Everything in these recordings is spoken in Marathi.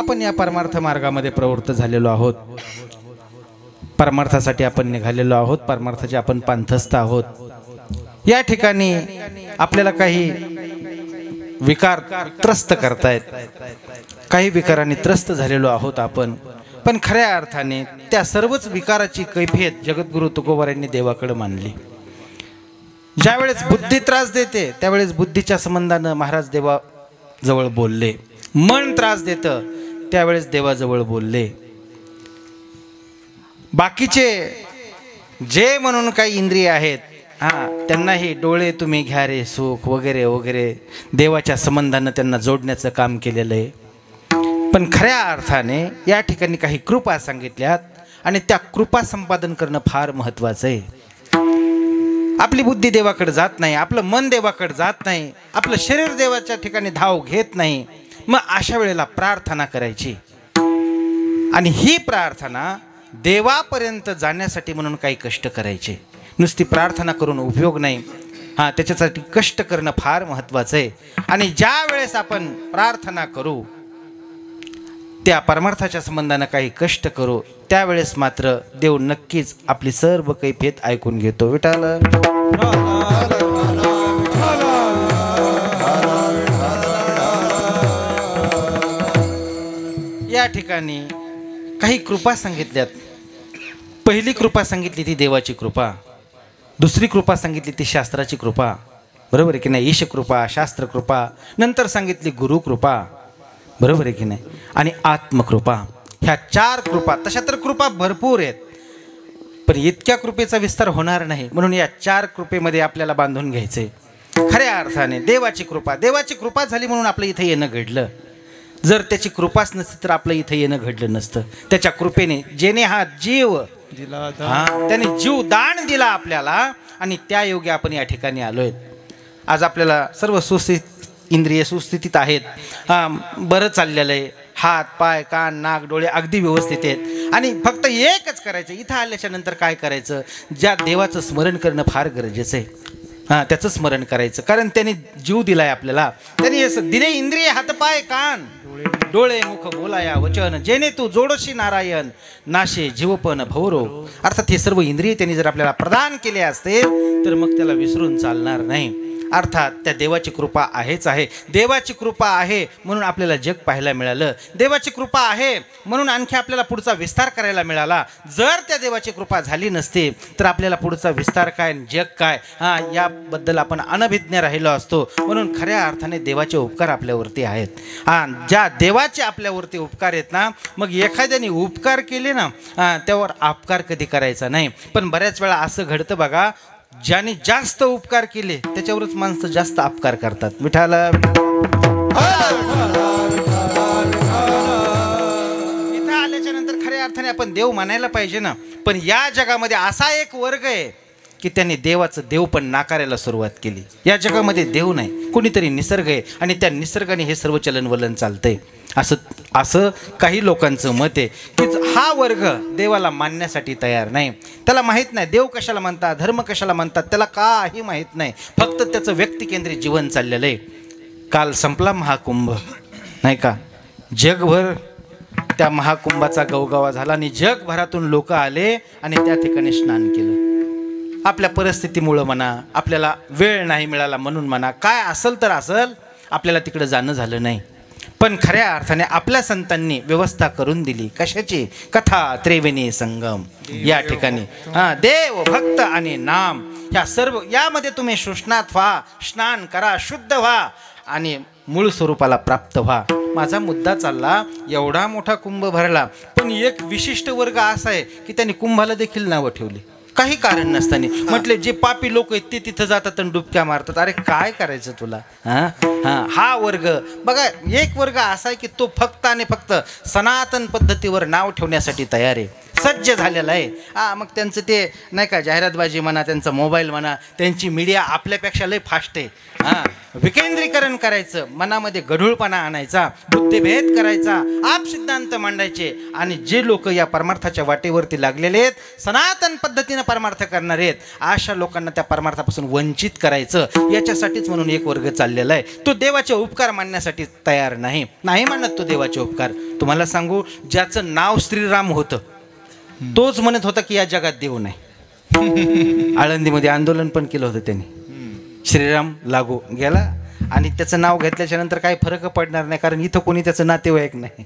आपण या परमार्थ मार्गामध्ये प्रवृत्त झालेलो आहोत, परमार्थासाठी आपण निघालेलो आहोत, परमार्थाचे आपण पंथस्थ आहोत। या ठिकाणी आपल्याला काही विकार त्रस्त करतायत, काही विकारांनी त्रस्त झालेलो आहोत आपण, पण खऱ्या अर्थाने त्या सर्वच विकाराची कैफियत जगद्गुरु तुकोबारायांनी देवाकडे मांडली। ज्यावेळेस बुद्धी त्रास देते त्यावेळेस बुद्धीच्या संबंधानं महाराज देवाजवळ बोलले, मन त्रास देतं त्यावेळेस देवाजवळ बोलले। बाकीचे जे म्हणून काही इंद्रिय आहेत त्यांनाही डोळे तुम्ही घ्या रे सुख वगैरे वगैरे देवाच्या संबंधानं त्यांना जोडण्याचं काम केलेलं आहे। पण खऱ्या अर्थाने या ठिकाणी काही कृपा सांगितल्यात आणि त्या कृपा संपादन करणं फार महत्त्वाचं आहे। आपली बुद्धी देवाकडे जात नाही, आपलं मन देवाकडे जात नाही, आपलं शरीर देवाच्या ठिकाणी धाव घेत नाही, मग अशा वेळेला प्रार्थना करायची आणि ही प्रार्थना देवापर्यंत जाण्यासाठी म्हणून काही कष्ट करायचे। नुसती प्रार्थना करून उपयोग नाही, त्याच्यासाठी कष्ट करणं फार महत्त्वाचं आहे। आणि ज्या वेळेस आपण प्रार्थना करू, त्या परमार्थाच्या संबंधानं काही कष्ट करू, त्यावेळेस मात्र देव नक्कीच आपली सर्व कैफियत ऐकून घेतो। विठाल या ठिकाणी काही कृपा सांगितल्यात। पहिली कृपा सांगितली ती देवाची कृपा, दुसरी कृपा सांगितली ती शास्त्राची कृपा, बरोबर आहे की नाही? ईश कृपा, शास्त्र कृपा, नंतर सांगितली गुरु कृपा, बरोबर आहे की नाही? आणि आत्मकृपा, ह्या चार कृपा। तशा तर कृपा भरपूर आहेत, पण इतक्या कृपेचा विस्तार होणार नाही, म्हणून या चार कृपेमध्ये आपल्याला बांधून घ्यायचे। खऱ्या अर्थाने देवाची कृपा, देवाची कृपा झाली म्हणून आपलं इथं येणं घडलं। जर त्याची कृपाच नसती तर आपलं इथं येणं घडलं नसतं। त्याच्या कृपेने जेने हा जीव दिला, त्याने जीव दान दिला आपल्याला, आणि त्या योगे आपण या ठिकाणी आलोय। आज आपल्याला सर्व सुस्थित इंद्रिय सुस्थितीत आहेत, बरं चाललेलं आहे, हात पाय कान नाक डोळे अगदी व्यवस्थित आहेत, आणि फक्त एकच करायचं, इथं आल्याच्या नंतर काय करायचं? ज्या देवाचं स्मरण करणं फार गरजेचं आहे, त्याचं स्मरण करायचं, कारण त्याने जीव दिलाय आपल्याला, त्याने दिले इंद्रिय हात पाय कान डोळे मुख बोलाया वचन, जेणे तू जोडशी नारायण नाशे जीवपन भवरो। अर्थात हे सर्व इंद्रिय त्यांनी जर आपल्याला प्रदान केले असते तर मग त्याला विसरून चालणार नाही। अर्थात त्या देवाची कृपा आहेच आहे। देवाची कृपा आहे म्हणून आपल्याला जग पाहायला मिळालं, देवाची कृपा आहे म्हणून आणखी आपल्याला पुढचा विस्तार करायला मिळाला। जर त्या देवाची कृपा झाली नसती तर आपल्याला पुढचा विस्तार काय जग काय याबद्दल आपण अनभिज्ञ राहिलो असतो। म्हणून खऱ्या अर्थाने देवाचे उपकार आपल्यावरती आहेत। ज्या देवाचे आपल्यावरती उपकार आहेत ना, मग एखाद्याने उपकार केले ना त्यावर अपकार कधी करायचा नाही। पण बऱ्याच वेळा असं घडतं बघा, ज्याने जास्त उपकार केले त्याच्यावरच माणसं जास्त अपकार करतात। विठाल इथं आल्याच्या नंतर खऱ्या अर्थाने आपण देव मानायला पाहिजे ना, पण या जगामध्ये असा एक वर्ग आहे की त्यांनी देवाचं देव पण नाकारायला सुरुवात केली। या जगामध्ये देव नाही, कोणीतरी निसर्ग आहे, आणि त्या निसर्गाने हे सर्व चलनवलन चालतंय। असं काही लोकांचं मत आहे की हा वर्ग देवाला मानण्यासाठी तयार नाही। त्याला माहीत नाही देव कशाला म्हणतात, धर्म कशाला म्हणतात, त्याला काही माहीत नाही, फक्त त्याचं व्यक्तिकेंद्रित जीवन चाललेलं आहे। काल संपला महाकुंभ, नाही का? जगभर त्या महाकुंभाचा गवगवा झाला आणि जगभरातून लोक आले आणि त्या ठिकाणी स्नान केलं। आपल्या परिस्थितीमुळं म्हणा, आपल्याला वेळ नाही मिळाला म्हणून म्हणा, काय असल तर असल, आपल्याला तिकडे जाणं झालं नाही। पण खऱ्या अर्थाने आपल्या संतांनी व्यवस्था करून दिली। कशाची? कथा त्रिवेणी संगम या ठिकाणी देव भक्त आणि नाम ह्या सर्व यामध्ये तुम्ही शुष्णात व्हा, स्नान करा, शुद्ध व्हा आणि मूळ स्वरूपाला प्राप्त व्हा। माझा मुद्दा चालला, एवढा मोठा कुंभ भरला, पण एक विशिष्ट वर्ग असा आहे की त्यांनी कुंभाला देखील नावं ठेवली काही कारण नसताना। म्हटले जे पापी लोक आहेत ते तिथं जातात आणि डुबक्या मारतात। अरे काय करायचं तुला? हा वर्ग बघा, एक वर्ग असा आहे की तो फक्त आणि फक्त सनातन पद्धतीवर नाव ठेवण्यासाठी तयार आहे। सज्ज झालेला आहे. मग त्यांचं ते नाही का जाहिरातबाजी म्हणा, त्यांचा मोबाईल म्हणा, त्यांची मीडिया आपल्यापेक्षा लय फास्ट आहे. विकेंद्रीकरण करायचं, मनामध्ये गढूळपणा आणायचा, बुद्धिभेद करायचा, आप सिद्धांत मांडायचे. आणि जे लोक या परमार्थाच्या वाटेवरती लागलेले आहेत, सनातन पद्धतीनं परमार्थ करणारे आहेत, अशा लोकांना त्या परमार्थापासून वंचित करायचं. याच्यासाठीच म्हणून एक वर्ग चाललेला आहे. तो देवाचे उपकार मानण्यासाठी तयार नाही मानत तो देवाचे उपकार. तुम्हाला सांगू, ज्याचं नाव श्रीराम होतं तोच म्हणत होता की या जगात देव नाही. आळंदीमध्ये आंदोलन पण केलं होतं त्यांनी. श्रीराम लागू गेला आणि त्याचं नाव घेतल्याच्या नंतर काही फरक पडणार नाही, कारण इथं कोणी त्याचं नातेवाईक नाही.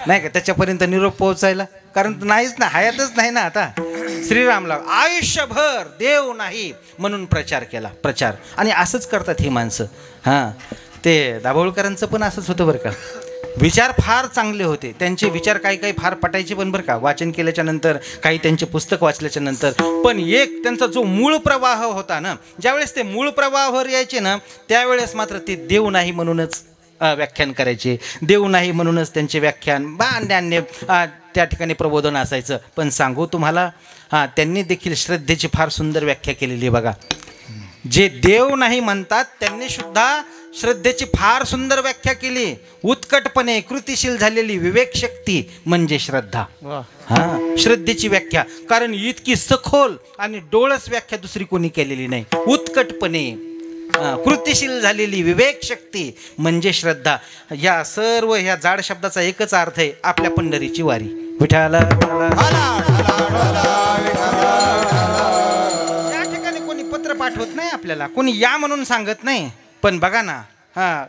नाही का त्याच्यापर्यंत निरोप पोहोचायला, कारण नाहीच ना, हयातच नाही ना. आता श्रीरामला आयुष्यभर देव नाही म्हणून प्रचार केला, प्रचार. आणि असंच करतात ही माणसं. ते दाभोळकरांचं पण असंच होतं बरं का. विचार फार चांगले होते त्यांचे, विचार काही फार पटायचे पण बरं का, वाचन केल्याच्या नंतर, काही त्यांचे पुस्तक वाचल्याच्या नंतर. पण एक त्यांचा जो मूळ प्रवाह होता ना, ज्यावेळेस ते मूळ प्रवाहावर यायचे ना, त्यावेळेस मात्र ते देव नाही म्हणूनच व्याख्यान करायचे, देव नाही म्हणूनच त्यांचे व्याख्यान अन्य त्या ठिकाणी प्रबोधन असायचं. पण सांगू तुम्हाला, त्यांनी देखील श्रद्धेची फार सुंदर व्याख्या केलेली बघा. जे देव नाही म्हणतात त्यांनी सुद्धा श्रद्धेची फार सुंदर व्याख्या केली. उत्कटपणे कृतिशील झालेली विवेक शक्ती म्हणजे श्रद्धा. श्रद्धेची व्याख्या, कारण इतकी सखोल आणि डोळस व्याख्या दुसरी कोणी केलेली नाही. उत्कटपणे कृतिशील झालेली विवेक शक्ती म्हणजे श्रद्धा. या सर्व ह्या जाड शब्दाचा एकच अर्थ आहे, आपल्या पंढरीची वारी. विठ्ठला या ठिकाणी कोणी पत्र पाठवत नाही आपल्याला, कोणी या म्हणून सांगत नाही. पण बघा ना,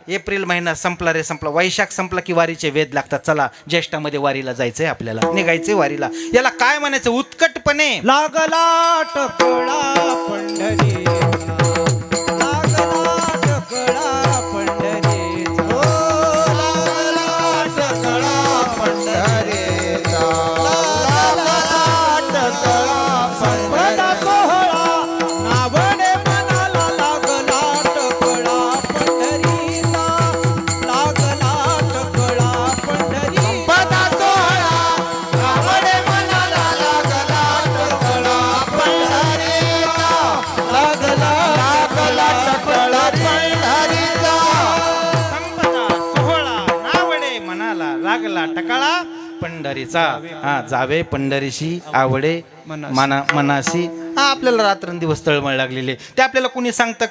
एप्रिल महिना संपला रे संपला, वैशाख संपला की वारीचे वेध लागतात. चला ज्येष्ठामध्ये वारीला जायचंय, आपल्याला निघायचंय वारीला. याला काय म्हणायचं? उत्कटपणे लागला टकळा पंढरीचा, लागला टकळा पंढरीचा, लागला टकळा पंढरीचा, लागला टकळा पंढरीचा. सोहळा नावडे मनाला लागला टकळा पंढरीचा, लागला टकळा पंढरीचा. सोहळा नावडे मनाला लागला टकळा पंढरीचा, लागला टकळा पंढरीचा. संपदा सोहळा नावडे मनाला लागला टकाळा पंढरीचा. जावे पंढरीशी आवडे मनाशी. आपल्याला रात्रंदिवस तळमळ लागलेले. ते आपल्याला कोणी सांगतं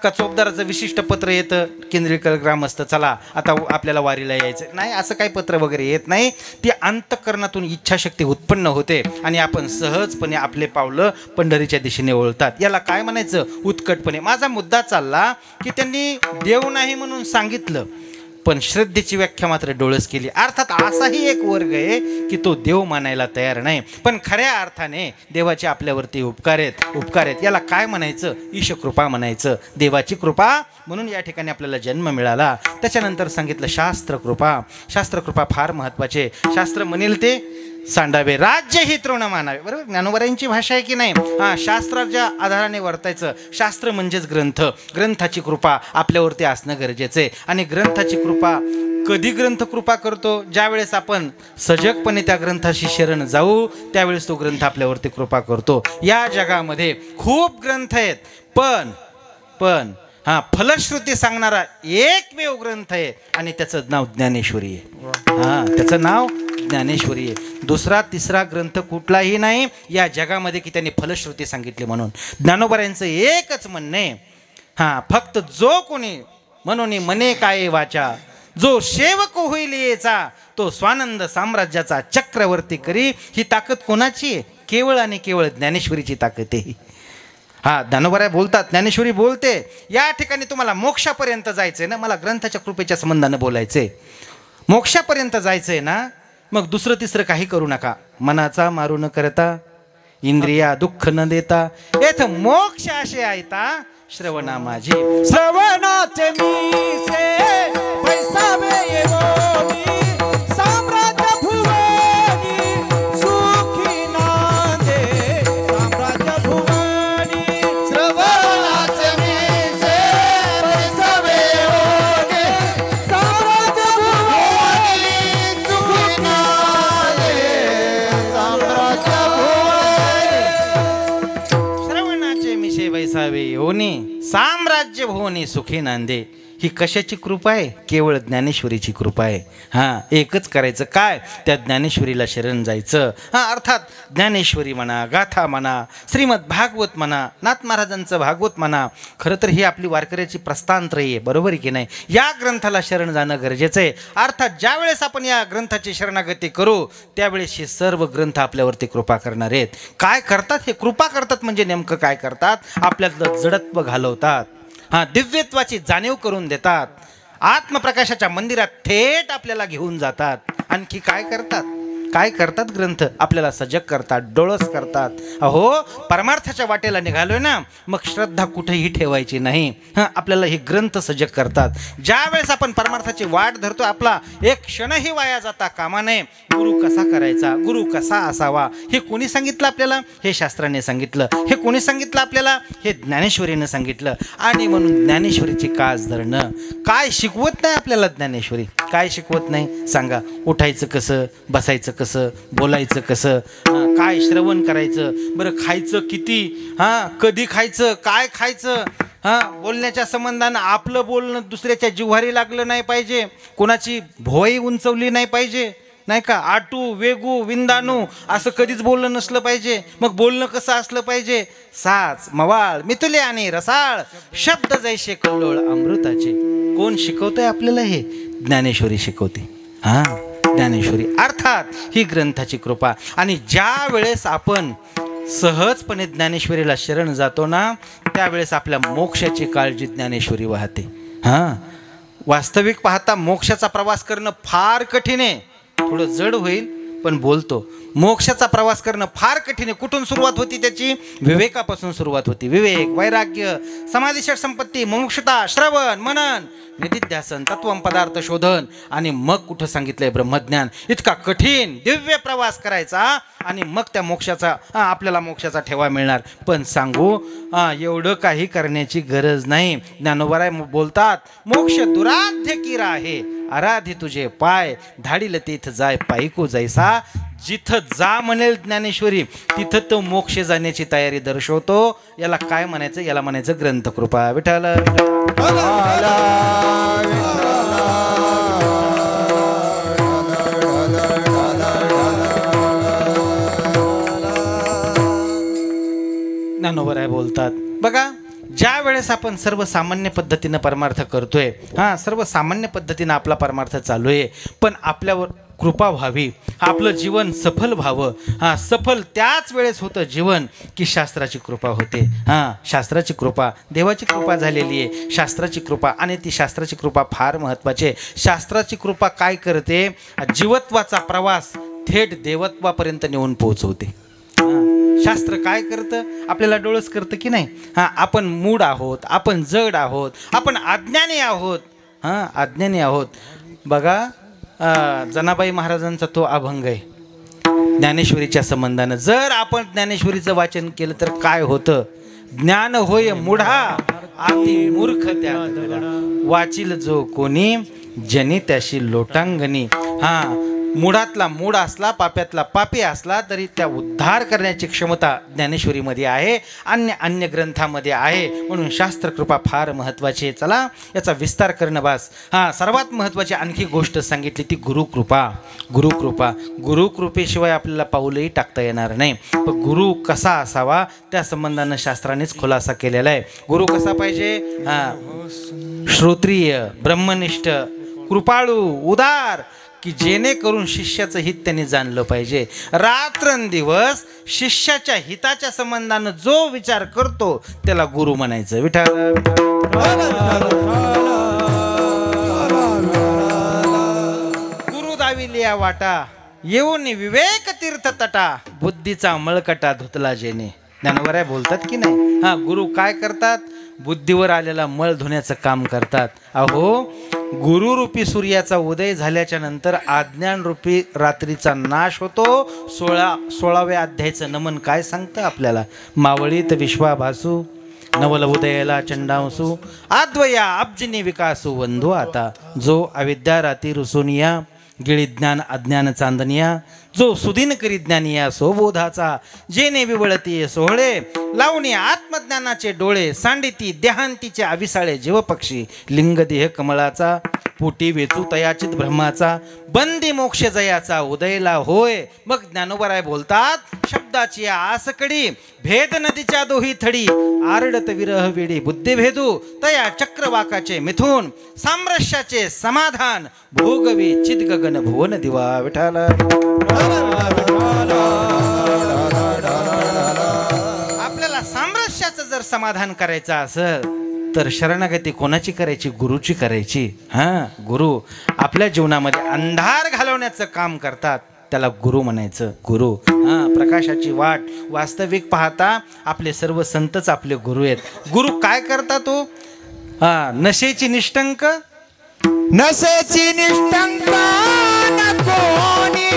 का चोपदाराचं विशिष्ट पत्र येतं, केंद्रीकर ग्रामस्थ चला आता आपल्याला वारीला यायचं नाही, असं काही पत्र वगैरे येत नाही. ती अंतःकरणातून इच्छाशक्ती उत्पन्न होते आणि आपण सहजपणे आपले पावलं पंढरीच्या दिशेने वळतात. याला काय म्हणायचं? उत्कटपणे. माझा मुद्दा चालला की त्यांनी देव नाही म्हणून सांगितलं, पण श्रद्धेची व्याख्या मात्र डोळस केली. अर्थात असाही एक वर्ग आहे की तो देव मानायला तयार नाही, पण खऱ्या अर्थाने देवाचे आपल्यावरती उपकार आहेत. याला काय म्हणायचं? ईशकृपा म्हणायचं, देवाची कृपा. म्हणून या ठिकाणी आपल्याला जन्म मिळाला. त्याच्यानंतर सांगितलं शास्त्रकृपा. शास्त्रकृपा फार महत्त्वाचे. शास्त्र म्हणेल ते सांडावे, राज्य ही तृण मानावे. बरोबर, ज्ञानोबरांची भाषा आहे की नाही? शास्त्राच्या आधाराने वर्तायचं. शास्त्र म्हणजेच ग्रंथ. ग्रंथाची कृपा आपल्यावरती असणं गरजेचं आहे. आणि ग्रंथाची कृपा कधी ग्रंथ कृपा करतो? ज्यावेळेस आपण सजगपणे त्या ग्रंथाशी शरण जाऊ, त्यावेळेस तो ग्रंथ आपल्यावरती कृपा करतो. या जगामध्ये खूप ग्रंथ आहेत, पण फलश्रुती सांगणारा एकमेव ग्रंथ आहे आणि त्याचं नाव ज्ञानेश्वरी आहे. त्याचं नाव ज्ञानेश्वरी आहे. दुसरा तिसरा ग्रंथ कुठलाही नाही या जगामध्ये की त्यांनी फलश्रुती सांगितली म्हणून. ज्ञानोबरांचं एकच म्हणणे, फक्त जो कोणी म्हणून मने काय वाचा, जो सेवक होईल याचा, तो स्वानंद साम्राज्याचा चक्रवर्ती करी. ही ताकद कोणाची आहे? केवळ आणि केवळ ज्ञानेश्वरीची ताकद आहे. ज्ञानोबा बोलतात, ज्ञानेश्वरी बोलते, या ठिकाणी तुम्हाला मोक्षापर्यंत जायचंय ना, मला ग्रंथाच्या कृपेच्या संबंधानं बोलायचंय. मोक्षापर्यंत जायचंय ना, मग दुसरं तिसरं काही करू नका. मनाचा मारू न करता, इंद्रिया दुःख न देता, येथं मोक्ष असे आयता श्रवणा माझी. श्रवणाचे मीसे पैसावे येवोनी, साम्राज्य भुवनी सुखी नांदे, साम्राज्य भुवनी. श्रवणाचे मीसे पैसावे येवोनी, साम्राज्य भुवनी सुखी नांदे, साम्राज्य येऊनी साम्राज्य भुवनी सुखी नांदे. ही कशाची कृपा आहे? केवळ ज्ञानेश्वरीची कृपा आहे. हां, एकच करायचं काय? त्या ज्ञानेश्वरीला शरण जायचं. हां, अर्थात ज्ञानेश्वरी म्हणा, गाथा म्हणा, श्रीमद भागवत म्हणा, नाथ महाराजांचं भागवत म्हणा. खरं तर ही आपली वारकऱ्याची प्रस्थानत्रयी आहे, बरोबर आहे की नाही? या ग्रंथाला शरण जाणं गरजेचं आहे. अर्थात ज्यावेळेस आपण या ग्रंथाची शरणागती करू त्यावेळेस हे सर्व ग्रंथ आपल्यावरती कृपा करणार आहेत. काय करतात? हे कृपा करतात म्हणजे नेमकं काय करतात? आपल्यातलं जडत्व घालवतात. हां, दिव्यत्वाची जाणीव करून देतात. आत्मप्रकाशाच्या मंदिरात थेट आपल्याला घेऊन जातात. आणखी काय करतात? काय करतात? ग्रंथ आपल्याला सजग करतात, डोळस करतात. अहो, परमार्थाच्या वाटेला निघालोय ना, मग श्रद्धा कुठेही ठेवायची नाही. हां, आपल्याला हे ग्रंथ सजग करतात. ज्या वेळेस आपण परमार्थाची वाट धरतो, आपला एक क्षणही वाया जाता कामा नये. गुरु कसा करायचा, गुरु कसा असावा, हे कोणी सांगितलं आपल्याला? हे शास्त्राने सांगितलं. हे कोणी सांगितलं आपल्याला? हे ज्ञानेश्वरीनं सांगितलं. आणि म्हणून ज्ञानेश्वरीची कास धरणं. काय शिकवत नाही आपल्याला ज्ञानेश्वरी? काय शिकवत नाही सांगा? उठायचं कसं, बसायचं कसं, बोलायचं कसं, काय श्रवण करायचं, बरं खायचं किती, हां कधी खायचं, काय खायचं, हां बोलण्याच्या संबंधानं आपलं बोलणं दुसऱ्याच्या जिव्हारी लागलं नाही पाहिजे, कोणाची भोई उंचवली नाही पाहिजे, नाही का? आटू वेगू विंदाणू असं कधीच बोलणं नसलं पाहिजे. मग बोलणं कसं असलं पाहिजे? साच मवाळ मिथुले आणि रसाळ शब्द जैसे कल्लोळ अमृताचे. कोण शिकवतंय आपल्याला? हे ज्ञानेश्वरी शिकवते. हां, ज्ञानेश्वरी अर्थात ही ग्रंथाची कृपा. आणि ज्या वेळेस आपण सहजपणे ज्ञानेश्वरीला शरण जातो ना, त्यावेळेस आपल्या मोक्षाची काळजी ज्ञानेश्वरी वाहते. हां, वास्तविक पाहता मोक्षाचा प्रवास करणं फार कठीण आहे. थोडं जड होईल पण बोलतो. मोक्षाचा प्रवास करणं फार कठीण आहे. कुठून सुरुवात होती त्याची? विवेकापासून सुरुवात होती. विवेक, वैराग्य, समाधी, षट संपत्ती, मुमुक्षुता, श्रवण, मनन, निधिध्यासन, तत्वम पदार्थ शोधन, आणि मग कुठं सांगितलंय ब्रह्मज्ञान. इतका कठीण दिव्य प्रवास करायचा आणि मग त्या मोक्षाचा आपल्याला मोक्षाचा ठेवा मिळणार. पण सांगू, एवढं काही करण्याची गरज नाही. ज्ञानोबराय बोलतात, मोक्ष दुराध्य किरा आहे, आराधी तुझे पाय, धाडील तीथ जाय पायिकू जैसा. जिथं जा म्हणेल ज्ञानेश्वरी तिथं तो मोक्ष जाण्याची तयारी दर्शवतो. याला काय म्हणायचं? याला म्हणायचं ग्रंथकृपा. विठ्ठल ज्ञानोबराय बोलतात, बघा ज्या वेळेस आपण सर्वसामान्य पद्धतीनं परमार्थ करतोय, हां सर्वसामान्य पद्धतीनं आपला परमार्थ चालू आहे, पण आपल्यावर कृपा व्हावी, आपलं जीवन सफल व्हावं. हां, सफल त्याच वेळेस होतं जीवन की शास्त्राची कृपा होते. हां, शास्त्राची कृपा, देवाची कृपा झालेली आहे, शास्त्राची कृपा. आणि ती शास्त्राची कृपा फार महत्त्वाची आहे. शास्त्राची कृपा काय करते? जीवत्वाचा प्रवास थेट देवत्वापर्यंत नेऊन पोहोचवते. शास्त्र काय करतं? आपल्याला डोळस करतं की नाही? हां, आपण मूढ आहोत, आपण जड आहोत, आपण अज्ञानी आहोत. हां, अज्ञानी आहोत. बघा, जनाबाई महाराजांचा तो अभंग आहे ज्ञानेश्वरीच्या संबंधानं. जर आपण ज्ञानेश्वरीचं वाचन केलं तर काय होतं? ज्ञान होय मुढा अति मूर्ख त्या वाचिल जो कोणी, जनी त्याशी लोटांगणी. हां, मुळातला मूळ असला, पाप्यातला पापी असला तरी त्या उद्धार करण्याची क्षमता ज्ञानेश्वरीमध्ये आहे, अन्य ग्रंथामध्ये आहे. म्हणून शास्त्रकृपा फार महत्त्वाची आहे. चला याचा विस्तार करणं बास. हां, सर्वात महत्त्वाची आणखी गोष्ट सांगितली ती गुरुकृपा. गुरुकृपा, गुरुकृपेशिवाय आपल्याला पाऊलही टाकता येणार नाही. पण गुरु कसा असावा त्या संबंधानं शास्त्रानेच खुलासा केलेला आहे. गुरु कसा पाहिजे? हां, श्रोत्रिय, ब्रह्मनिष्ठ, कृपाळू, उदार, की जेणेकरून शिष्याचं हित त्यांनी जाणलं पाहिजे. रात्रंदिवस शिष्याच्या हिताच्या संबंधानं जो विचार करतो त्याला गुरु म्हणायचं. विठ्ठल गुरु दाविलिया वाटा, येऊन विवेक तीर्थ तटा, बुद्धीचा मळकटा धुतला जेणे. ज्ञानोबराय बोलतात की नाही? हां, गुरु काय करतात? बुद्धीवर आलेला मळ धुण्याचं काम करतात. अहो, गुरुरूपी सूर्याचा उदय झाल्याच्या नंतर अज्ञानरूपी रात्रीचा नाश होतो. 16व्या अध्यायाचं नमन काय सांगतं आपल्याला? मावळीत विश्वाभासू, नवल उदयाला चंडांसू, आद्वया अब्जिनी विकासू वंधू आता. जो अविद्या राती रुसुनिया, गिळी ज्ञान अज्ञान चांदनिया, जो सुदीन करी ज्ञानी या सोबोधाचा, जेने विवळती सोहळे, लावणी आत्मज्ञानाचे डोळे, सांडिती देहांतीचे अविसाळे जीव पक्षी, लिंग देह कमळाचा, पोटी वेचू तयाचित ब्रह्माचा, बंदी मोक्ष जयाचा उदयला होय. मग ज्ञानोबराय बोलतात, शब्दाची आसकडी, भेद नदीच्या दोही थडी, आरडत विरह वेडी बुद्धी भेदू, तया चक्रवाकाचे मिथून, सामरस्याचे समाधान, भोगवे चित गगन भुवन दिवा विठाला. आपल्याला सामरस्याचं जर समाधान करायचं असेल तर शरणागती कोणाची करायची? गुरुची करायची. गुरु आपल्या जीवनामध्ये अंधार घालवण्याचं काम करतात, त्याला गुरु म्हणायचं. गुरु प्रकाशाची वाट वास्तविक पाहता आपले सर्व संतच आपले गुरु आहेत. गुरु काय करतात? तो नशेची निष्ठंक, नशेची निष्ठंक कोणी,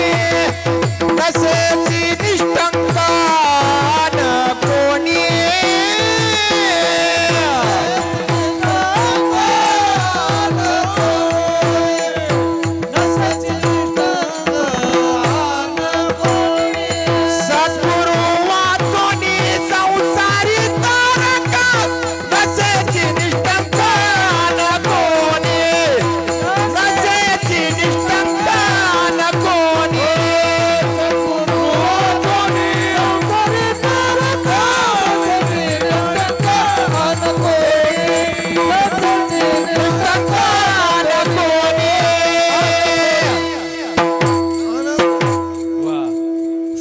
नशेची निष्ठंक कोणी,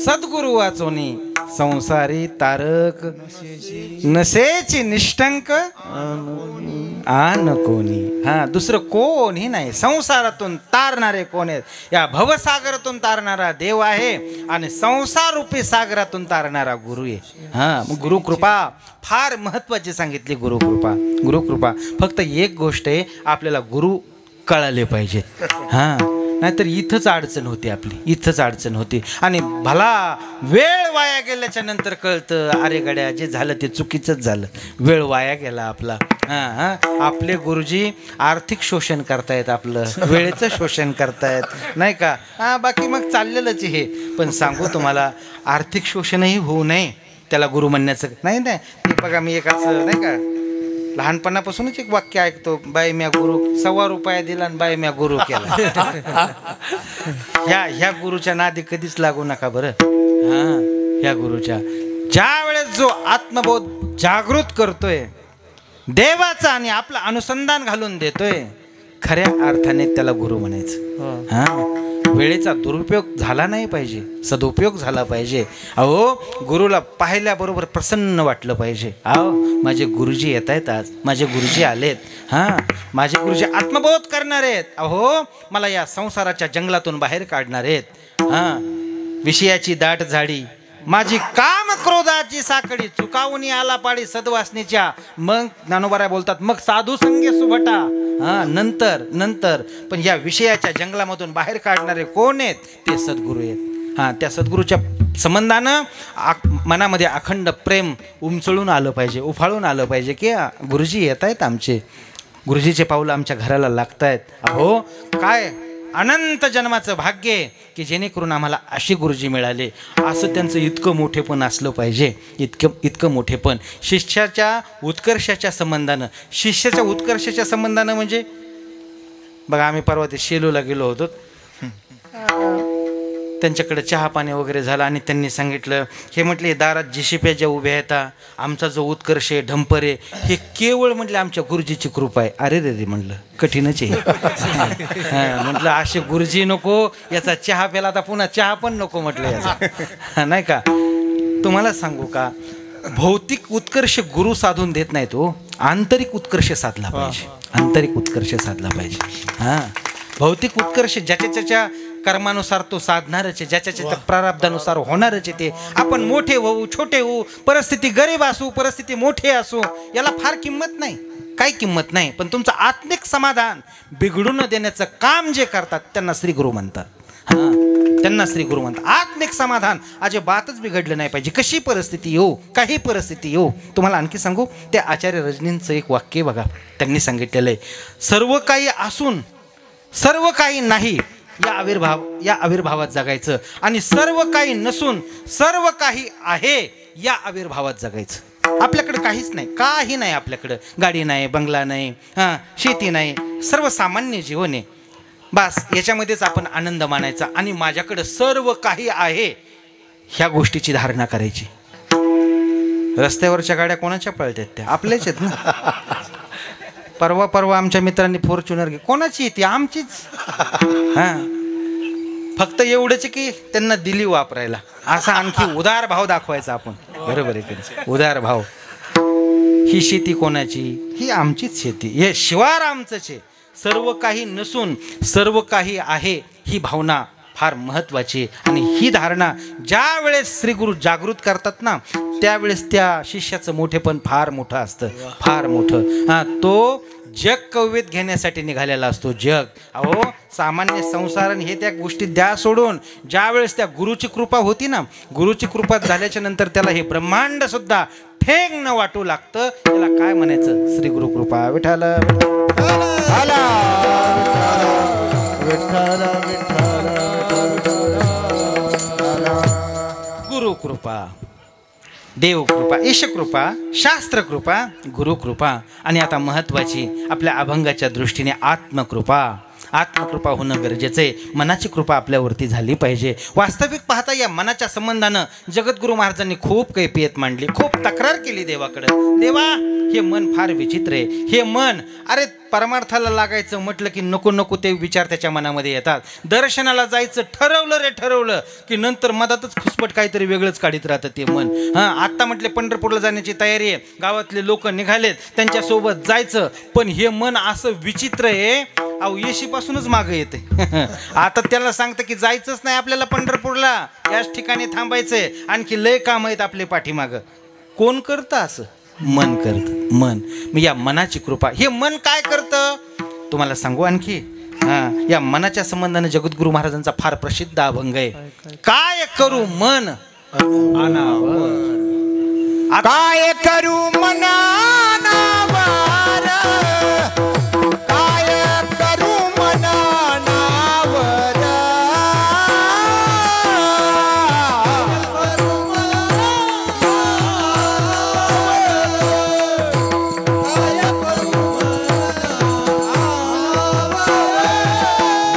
सद्गुरु वाचोनी संसारी तारक, नशेची निष्ठंक आन कोणी. दुसरं कोणी नाही. संसारातून तारणारे कोण आहेत? या भवसागरातून तारणारा देव आहे आणि संसार रूपी सागरातून तारणारा गुरु आहे. मग गुरुकृपा फार महत्वाची सांगितली. गुरुकृपा, गुरुकृपा. फक्त एक गोष्ट आहे, आपल्याला गुरु कळाले पाहिजेत. नाहीतर इथंच अडचण होती आपली, इथंच अडचण होती. आणि भला वेळ वाया गेल्याच्या नंतर कळतं, अरे गड्या जे झालं ते चुकीचंच झालं, वेळ वाया गेला आपला. आपले गुरुजी आर्थिक शोषण करतायत, आपलं वेळेचं शोषण करतायत, नाही का? बाकी मग चाललेलंच हे. पण सांगू तुम्हाला, आर्थिक शोषणही होऊ नये त्याला गुरु म्हणण्याचं नाही. ते बघा, मी एकाच नाही का लहानपणापासूनच एक वाक्य ऐकतो, बाई म्या गुरु ₹1.25 दिला आणि बाई म्या गुरु केला. ह्या गुरुच्या नादी कधीच लागू नका बरं. ह्या गुरुच्या ज्या वेळेस जो आत्मबोध जागृत करतोय देवाचा आणि आपलं अनुसंधान घालून देतोय, खऱ्या अर्थाने त्याला गुरु म्हणायचं. वेळेचा दुरुपयोग झाला नाही पाहिजे, सदुपयोग झाला पाहिजे. अहो, गुरुला पाहिल्याबरोबर प्रसन्न वाटलं पाहिजे. माझे गुरुजी येत आहेत, आज माझे गुरुजी आलेत. माझे गुरुजी आत्मबोध करणार आहेत. अहो, मला या संसाराच्या जंगलातून बाहेर काढणार आहेत. विषयाची दाट झाडी, माझी काम क्रोधाची साकडी, चुकावून आला पाडी सद्वासनेच्या. मग ज्ञानोबराय बोलतात, मग साधू संगे सुभटा. नंतर पण या विषयाच्या जंगलामधून बाहेर काढणारे कोण आहेत? ते सद्गुरू आहेत. त्या सद्गुरूच्या संबंधानं मनामध्ये अखंड प्रेम उमचळून आलं पाहिजे, उफाळून आलं पाहिजे की गुरुजी येत आहेत, आमचे गुरुजीचे पाऊलं आमच्या घराला लागतायत. अहो, काय अनंत जन्माचं भाग्य आहे की जेणेकरून आम्हाला अशी गुरुजी मिळाले. असं त्यांचं इतकं मोठेपण असलं पाहिजे, इतकं मोठेपण. शिष्याच्या उत्कर्षाच्या संबंधानं, शिष्याच्या उत्कर्षाच्या संबंधानं म्हणजे बघा, आम्ही परवा ते शेलूला गेलो होतो, त्यांच्याकडे चहा पाणी वगैरे झालं आणि त्यांनी सांगितलं, हे म्हटले दारात जिशिप्या ज्या उभ्या आहेत, आमचा जो उत्कर्ष आहे, ढंपर आहे, हे केवळ म्हटलं आमच्या गुरुजीची कृपा आहे. अरे रे म्हटलं, कठीणच आहे. म्हटलं असे गुरुजी नको, याचा चहा प्याला आता पुन्हा चहा पण नको म्हटलं याचा, नाही का? तुम्हाला सांगू का, भौतिक उत्कर्ष गुरु साधून देत नाही, तो आंतरिक उत्कर्ष साधला पाहिजे. आंतरिक उत्कर्ष साधला पाहिजे. भौतिक उत्कर्ष ज्याच्या त्याच्या कर्मानुसार तो साधणारच आहे, ज्याच्या त्याच्या प्रारब्धानुसार होणारच आहे. ते आपण मोठे होऊ, छोटे होऊ, परिस्थिती गरीब असू, परिस्थिती मोठे असू, याला फार किंमत नाही, काही किंमत नाही. पण तुमचं आत्मिक समाधान बिघडून देण्याचं काम जे करतात त्यांना श्री गुरु म्हणतात. त्यांना श्री गुरु म्हणतात. आत्मिक समाधान अजिबातच बिघडलं नाही पाहिजे, कशी परिस्थिती येऊ, काही परिस्थिती येऊ. तुम्हाला आणखी सांगू, ते आचार्य रजनींचं एक वाक्य बघा, त्यांनी सांगितलेलं आहे, सर्व काही असून सर्व काही नाही, या आविर्भावात जगायचं आणि सर्व काही नसून सर्व काही आहे या आविर्भावात जगायचं. आपल्याकडे काहीच नाही, काही नाही आपल्याकडं. गाडी नाही, बंगला नाही, शेती नाही, सर्वसामान्य जीवन आहे. बस याच्यामध्येच आपण आनंद मानायचा आणि माझ्याकडं सर्व काही आहे ह्या गोष्टीची धारणा करायची. रस्त्यावरच्या गाड्या कोणाच्या पळतात? त्या आपल्याच आहेत ना. परवा आमच्या मित्रांनी फॉर्च्युनर कोणाची ती? आमचीच. फक्त एवढंच की त्यांना दिली वापरायला, असा आणखी उदार भाव दाखवायचा आपण. बरोबर आहे की उदार भाव. ही शेती कोणाची? ही आमचीच शेती, हे शिवार आमचंच आहे. सर्व काही नसून सर्व काही आहे ही भावना फार महत्त्वाची. आणि ही धारणा ज्या वेळेस श्री गुरु जागृत करतात ना, त्यावेळेस त्या शिष्याचं मोठेपण फार मोठं असतं, फार मोठं. तो जग कव्वेत घेण्यासाठी निघालेला असतो. जग अहो सामान्य संसारण हे त्या गोष्टी द्या सोडून ज्या वेळेस त्या गुरुची कृपा होती ना, गुरुची कृपा झाल्याच्या नंतर त्याला हे ब्रह्मांड सुद्धा ठेंग न वाटू लागतं. त्याला काय म्हणायचं? श्री गुरु कृपा विठाल गुरु कृपा, देव कृपा, ईश कृपा, शास्त्र कृपा, गुरु कृपा आणि आता महत्त्वाची आपल्या अभंगाच्या दृष्टीने आत्मकृपा. आत्मकृपा होणं गरजेचं आहे. मनाची कृपा आपल्यावरती झाली पाहिजे. वास्तविक पाहता या मनाच्या संबंधानं जगद्गुरु महाराजांनी खूप कैफियत मांडली, खूप तक्रार केली देवाकडं. देवा हे मन फार विचित्र आहे. हे मन, अरे परमार्थाला लागायचं म्हटलं की नको नको ते विचार त्याच्या मनामध्ये येतात. दर्शनाला जायचं ठरवलं की नंतर मधातच खुसपट काहीतरी वेगळंच काढीत राहतं ते मन. आत्ता म्हटले पंढरपूरला जाण्याची तयारी आहे, गावातले लोक निघालेत, त्यांच्यासोबत जायचं, पण हे मन असं विचित्र आहे. अहो येशीपासूनच मागं येते. आता त्याला सांगतं की जायचंच नाही आपल्याला पंढरपूरला, याच ठिकाणी थांबायचंय, आणखी लय काम आहेत आपले पाठीमागं. कोण करतं असं? मन करतं. मन. मग या मनाची कृपा, हे मन काय करतं तुम्हाला सांगू आणखी. या मनाच्या संबंधाने जगद्गुरु महाराजांचा फार प्रसिद्ध अभंग आहे. काय करू मन अनावर, काय करू मनावर, काय करू मनावर,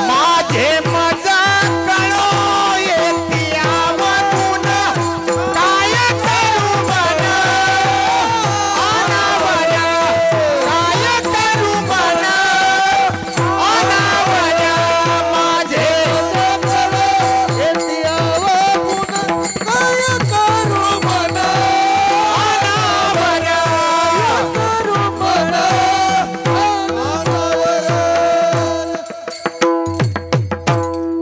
माझे मजा कळो येत्यावरून, काय करू मन अनावर, काय करू मन अनावर, माझे येत्यावरून, काय करू मन अनावर, करू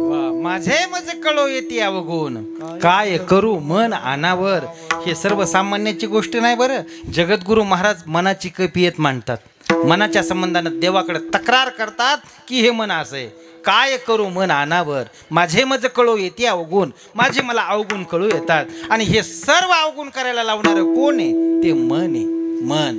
मन माझे मजे कळो येते अवगुण, काय करू मन अनावर. हे सर्वसामान्याची गोष्ट नाही बरं. जगद्गुरु महाराज मनाची कैफियत मांडतात. मनाच्या संबंधानं देवाकडे तक्रार करतात की हे मन असं आहे. काय करू मन अनावर, माझे मज कळो येते अवगुण. माझे मला अवगुण कळू येतात. आणि हे सर्व अवगुण करायला लावणारं कोण आहे? ते मन आहे. मन.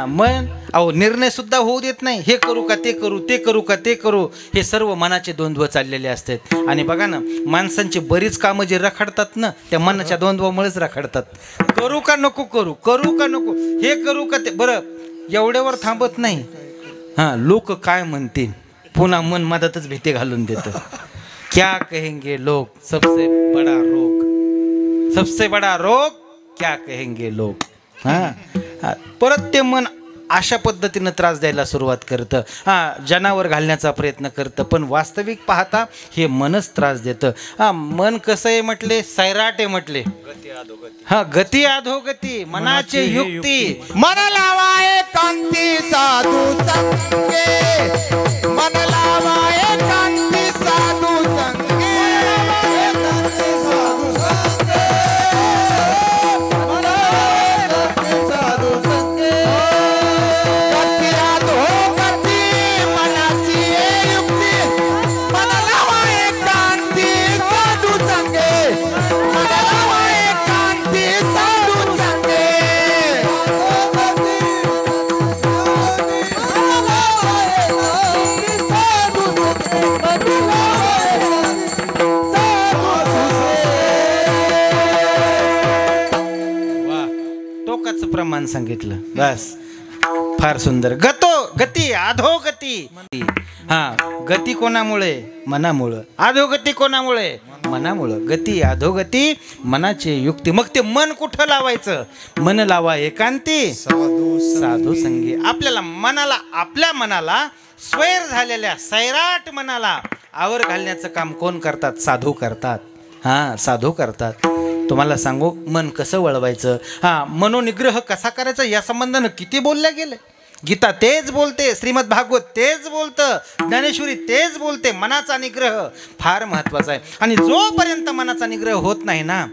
मन अहो निर्णय सुद्धा होऊ देत नाही. हे करू का ते करू, ते करू का ते करू, हे सर्व मनाचे द्वंद्व चाललेले असतात. आणि बघा ना, माणसांची बरीच कामं जे रखडतात ना, त्या मनाच्या द्वंद्वामुळेच रखडतात. करू का नको करू, करू का नको, हे करू का ते. बरं एवढ्यावर थांबत नाही. लोक काय म्हणतील, पुन्हा मन मधातच भीती घालून देतं. क्या कहेंगे लोग, सबसे बड़ा रोग क्या कहेंगे लोग. परत ते मन अशा पद्धतीनं त्रास द्यायला सुरुवात करतं. जनावर घालण्याचा प्रयत्न करतं, पण वास्तविक पाहता हे मनच त्रास देतं. मन कसं आहे म्हटले? सैराट आहे म्हटले. गती अधोगती मनाची युक्ती. मन लावाए कांती साधू संगे, मन लावाए कांती साधू संगे, मन लावाए कांती साधू संगे, गती अधोगती मनाची युक्ती, मन लावाए कांती साधू संगे, मन लावाए कांती साधू संगे. सांगितलं. बस फार सुंदर. गती अधोगती. हा, गती कोणामुळे? मनामुळं. अधोगती कोणामुळे? मनामुळं. गती अधोगती मनाची युक्ती. मग ते मन कुठं लावायचं? मन लावा एकांती साधू संगी. आपल्या मनाला स्वैर झालेल्या सैराट मनाला आवर घालण्याचं काम कोण करतात? साधू करतात. हा, साधू करतात. तुम्हाला सांगू मन कसं वळवायचं, हा, मनोनिग्रह कसा करायचा या संबंधानं किती बोलल्या गेलं. गीता तेच बोलते, श्रीमद भागवत तेच बोलतं, ज्ञानेश्वरी तेच बोलते. मनाचा निग्रह फार महत्त्वाचा आहे. आणि जोपर्यंत मनाचा निग्रह होत नाही ना,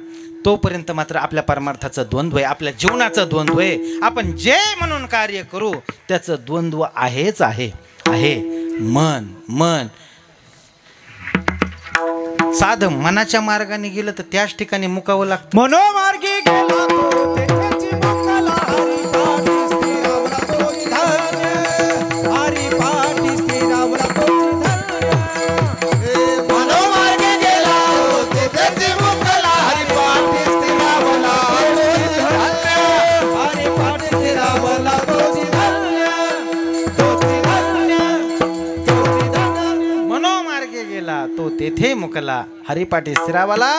तोपर्यंत मात्र आपल्या परमार्थाचं द्वंद्व आहे, आपल्या जीवनाचं द्वंद्व आहे. आपण जे म्हणून कार्य करू त्याचं द्वंद्व आहेच आहे. मन साध मनाच्या मार्गाने गेलं तर त्याच ठिकाणी मुकावं लागतं. मनोमार्गी गेला तो तेथेची मुक्काला हरिपाठी स्थिरावला तोची धन्य. मनोमार्गी गेला तो तेथेची मुक्काला हरिपाठी स्थिरावला तोची धन्य. हरिपाठी स्थिरावला तोची धन्य. तोची धन्य. मनोमार्गे गेला तो तेथे मुकला, हरिपाठी स्थिरावला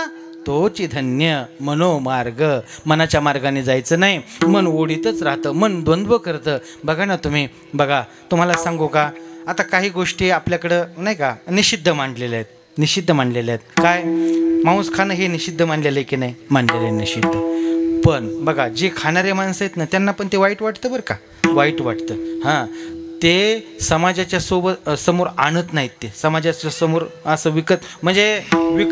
तोची धन्य. मनोमार्ग, मनाच्या मार्गाने जायचं नाही. मन ओढीतच राहतं, मन द्वंद्व करतं. बघा ना तुम्ही, बघा तुम्हाला सांगू का, आता काही गोष्टी आपल्याकडं नाही का निषिद्ध मानलेल्या आहेत. निषिद्ध मानलेल्या आहेत. काय? मांस खाणं हे निषिद्ध मानलेलं आहे की नाही? मानलेलं आहे निषिद्ध. पण बघा जे खाणारे माणसं आहेत ना, त्यांना पण ते वाईट वाटतं बरं का, वाईट वाटतं. हां, ते समाजाच्या समोर आणत नाहीत. ते समाजाच्या समोर असं विकत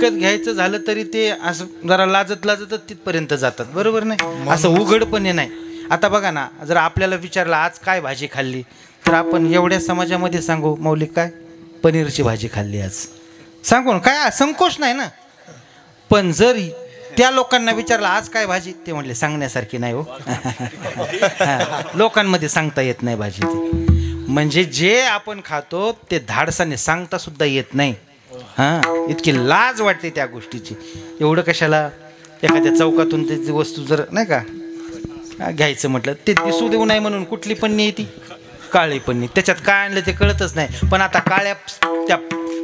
घ्यायचं झालं तरी ते असं जरा लाजतच तिथपर्यंत जातात. बरोबर नाही? असं उघडपणे नाही. आता बघा ना, जर आपल्याला विचारलं आज काय भाजी खाल्ली, तर आपण एवढ्या समाजामध्ये सांगू मौलिक काय पनीरची भाजी खाल्ली आज, सांगू ना, काय संकोच नाही ना. पण जर त्या लोकांना विचारलं आज काय भाजी, ते म्हटले सांगण्यासारखी नाही हो. लोकांमध्ये सांगता येत नाही भाजी ती. म्हणजे जे आपण खातो ते धाडसाने सांगता सुद्धा येत नाही. हां, इतकी लाज वाटते त्या गोष्टीची. एवढं कशाला एखाद्या चौकातून त्याची वस्तू जर नाही का घ्यायचं म्हटलं, ते दिसू देऊ नाही म्हणून कुठली पन्नी येते, काळी पन्नी, त्याच्यात काय आणलं ते कळतच नाही. पण आता त्या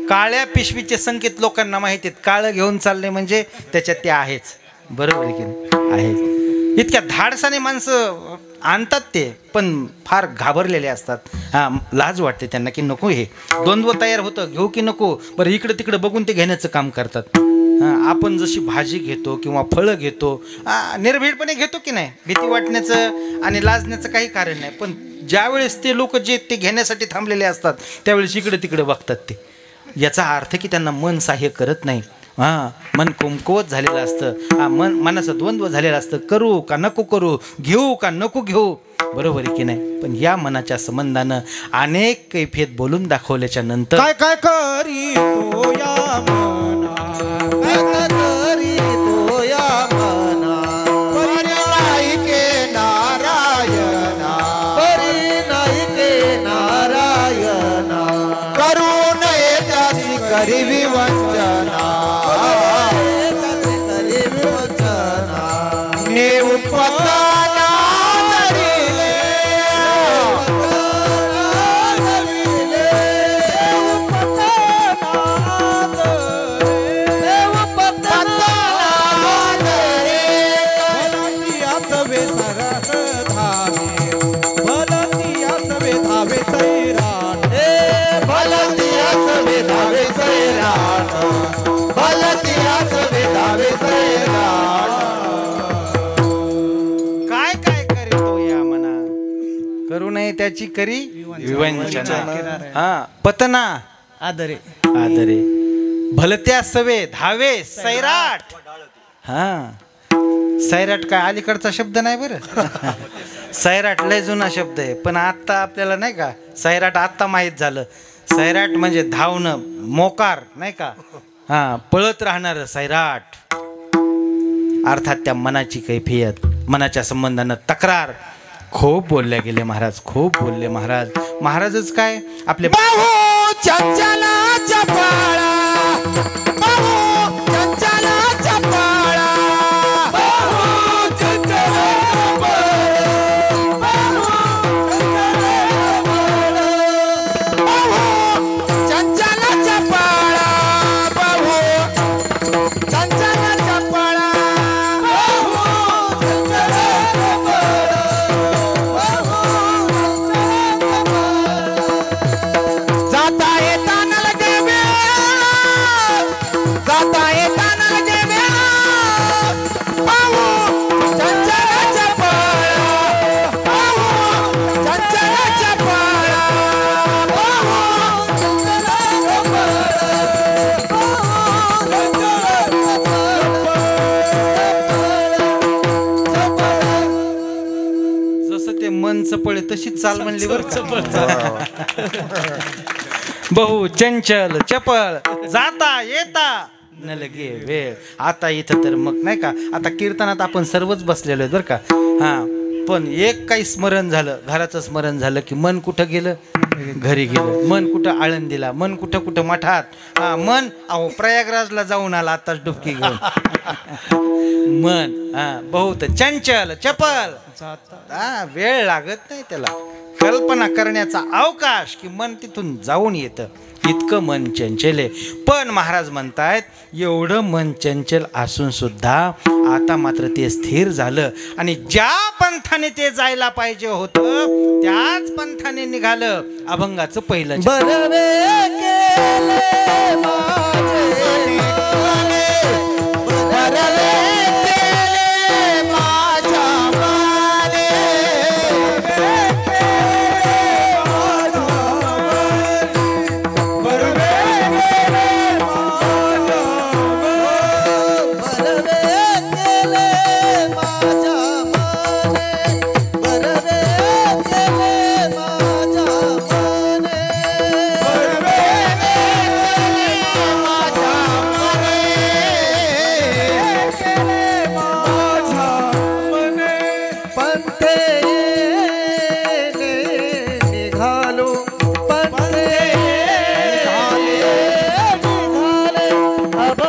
काळ्या पिशवीचे संकेत लोकांना माहिती आहेत. काळं घेऊन चालले म्हणजे त्याच्यात ते आहेच. बरोबर आहे की नाही? आहेच. इतक्या धाडसाने माणसं आणतात ते, पण फार घाबरलेले असतात. हां, लाज वाटते त्यांना की नको, हे द्वंद्व तयार होतं, घेऊ की नको. बरं, इकडं तिकडं बघून ते घेण्याचं काम करतात. हां, आपण जशी भाजी घेतो किंवा फळं घेतो, निर्भीडपणे घेतो की नाही, भीती वाटण्याचं आणि लाजण्याचं काही कारण नाही. पण ज्यावेळेस ते लोक जे ते घेण्यासाठी थांबलेले असतात त्यावेळेस इकडं तिकडं बघतात ते. याचा अर्थ की त्यांना मन सहाय्य करत नाही. हां, मन कुमकुवत झालेलं असतं. हा, मनाचं द्वंद्व झालेलं असतं. करू का नको करू, घेऊ का नको घेऊ. बरोबर आहे की नाही? पण या मनाच्या संबंधानं अनेक कैफियत बोलून दाखवल्याच्या नंतर काय काय करी तो या मना, काय काय करी तो या मना, परी नाही के नारायणा, परी नाही के नारायणा, करू नये त्याची करी विवंचना, करी विवंचना, नेऊ पताना धरिले, काय काय करीतो या मना, करू नये त्याची करी विवंचना. हा, पतना आदरे आदरे, भलत्या सवे धावे सैराट. हा, सैराट काय अलीकडचा शब्द नाही बरं. सैराट लय जुना शब्द आहे, पण आत्ता आपल्याला नाही का सैराट आत्ता माहीत झालं. सैराट म्हणजे धावणं, मोकार नाही का, हां, पळत राहणारं सैराट. अर्थात त्या मनाची कैफियत, मनाच्या संबंधानं तक्रार खूप बोलल्या गेले महाराज, खूप बोलले महाराज. महाराजच काय आपले चंचलाच्या पाळा, चंचलाच्या पाळा, चंचलाच्या पाळा, तशीच चाल म्हणली बरं का. बहु चंचल चपळ जाता येता न लगे वेळ. आता इथं तर मग नाही का, आता कीर्तनात आपण सर्वच बसलेलो आहेत बरं का. हां, पण एक काही स्मरण झालं, घराचं स्मरण झालं की मन कुठं गेलं, घरी गेलं. मन कुठं आळंदीला, मन कुठं कुठं मठात. हा, मन अहो प्रयागराजला जाऊन आला आताच डुबकी घेऊन. मन बहुत चंचल चपल हा, वेळ लागत नाही त्याला, कल्पना करण्याचा अवकाश की मन तिथून जाऊन येतं. इतकं मन चंचल आहे. पण महाराज म्हणतायत एवढं मन चंचल असून सुद्धा आता मात्र ते स्थिर झालं आणि ज्या पंथाने ते जायला पाहिजे होतं त्याच पंथाने निघालं. अभंगाचं पहिलं बरवे केले माझे बरवे केले माझ्या माने अब